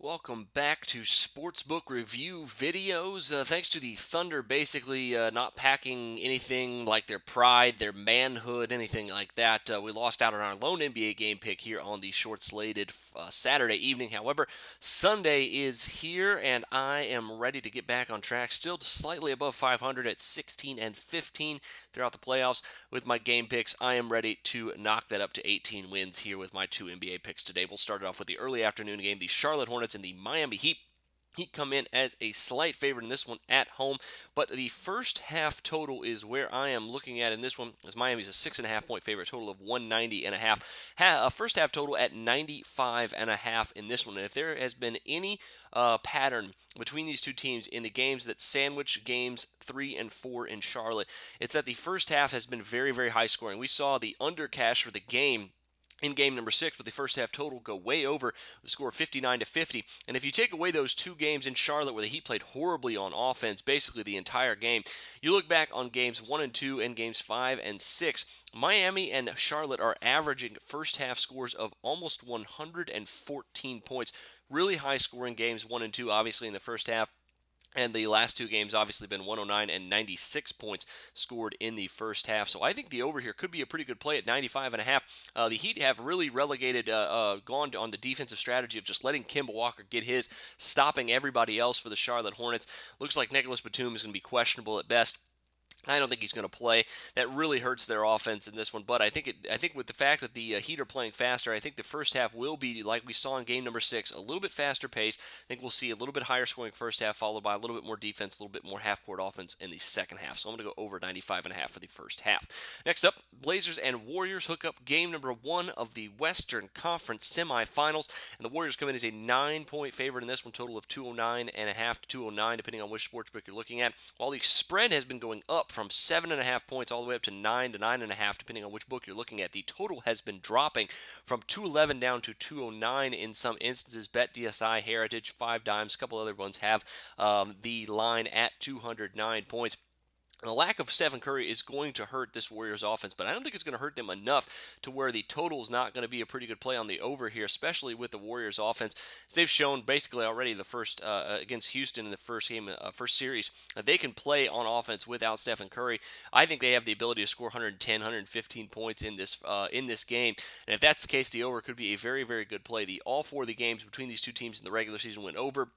Welcome back to Sportsbook Review videos. Thanks to the Thunder basically not packing anything like their pride, their manhood, anything like that, we lost out on our lone NBA game pick here on the short slated Saturday evening. However, Sunday is here and I am ready to get back on track. Still slightly above 500 at 16 and 15 throughout the playoffs with my game picks. I am ready to knock that up to 18 wins here with my two NBA picks today. We'll start it off with the early afternoon game, the Charlotte Hornets and the Miami Heat. Heat come in as a slight favorite in this one at home, but the first half total is where I am looking at in this one. As Miami's a 6.5 point favorite, total of 190 and a half. First half total at 95 and a half in this one. And if there has been any pattern between these two teams in the games that sandwich games 3 and 4 in Charlotte, it's that the first half has been very, very high scoring. We saw the under cash for the game in game number 6 with the first half total go way over the score of 59-50. And if you take away those two games in Charlotte where the Heat played horribly on offense basically the entire game, you look back on games 1 and 2 and games 5 and 6, Miami and Charlotte are averaging first half scores of almost 114 points. Really high scoring games 1 and 2 obviously in the first half. And the last two games obviously been 109 and 96 points scored in the first half. So I think the over here could be a pretty good play at 95 and a half. The Heat have really gone on the defensive strategy of just letting Kemba Walker get his, stopping everybody else for the Charlotte Hornets. Looks like Nicholas Batum is going to be questionable at best. I don't think he's going to play. That really hurts their offense in this one. But I think with the fact that the Heat are playing faster, I think the first half will be like we saw in game number 6, a little bit faster pace. I think we'll see a little bit higher scoring first half, followed by a little bit more defense, a little bit more half court offense in the second half. So I'm going to go over 95 and a half for the first half. Next up, Blazers and Warriors hook up game number 1 of the Western Conference semifinals, and the Warriors come in as a 9-point favorite in this one, total of 209 and a half to 209, depending on which sportsbook you're looking at. While the spread has been going up from 7.5 points all the way up to 9 to 9.5, depending on which book you're looking at. The total has been dropping from 211 down to 209 in some instances. BetDSI, Heritage, Five Dimes, a couple other ones have the line at 209 points. The lack of Stephen Curry is going to hurt this Warriors offense, but I don't think it's going to hurt them enough to where the total is not going to be a pretty good play on the over here, especially with the Warriors offense. As they've shown basically already the first against Houston in the first game, first series, they can play on offense without Stephen Curry. I think they have the ability to score 110, 115 points in this game, and if that's the case, the over could be a very, very good play. All four of the games between these two teams in the regular season went over.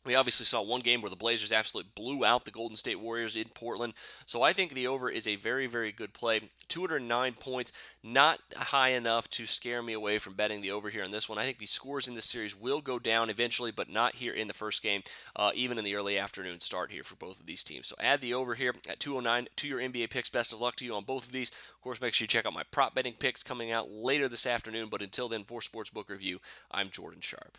We obviously saw one game where the Blazers absolutely blew out the Golden State Warriors in Portland. So I think the over is a very, very good play. 209 points, not high enough to scare me away from betting the over here in this one. I think the scores in this series will go down eventually, but not here in the first game, even in the early afternoon start here for both of these teams. So add the over here at 209 to your NBA picks. Best of luck to you on both of these. Of course, make sure you check out my prop betting picks coming out later this afternoon. But until then, for Sportsbook Review, I'm Jordan Sharp.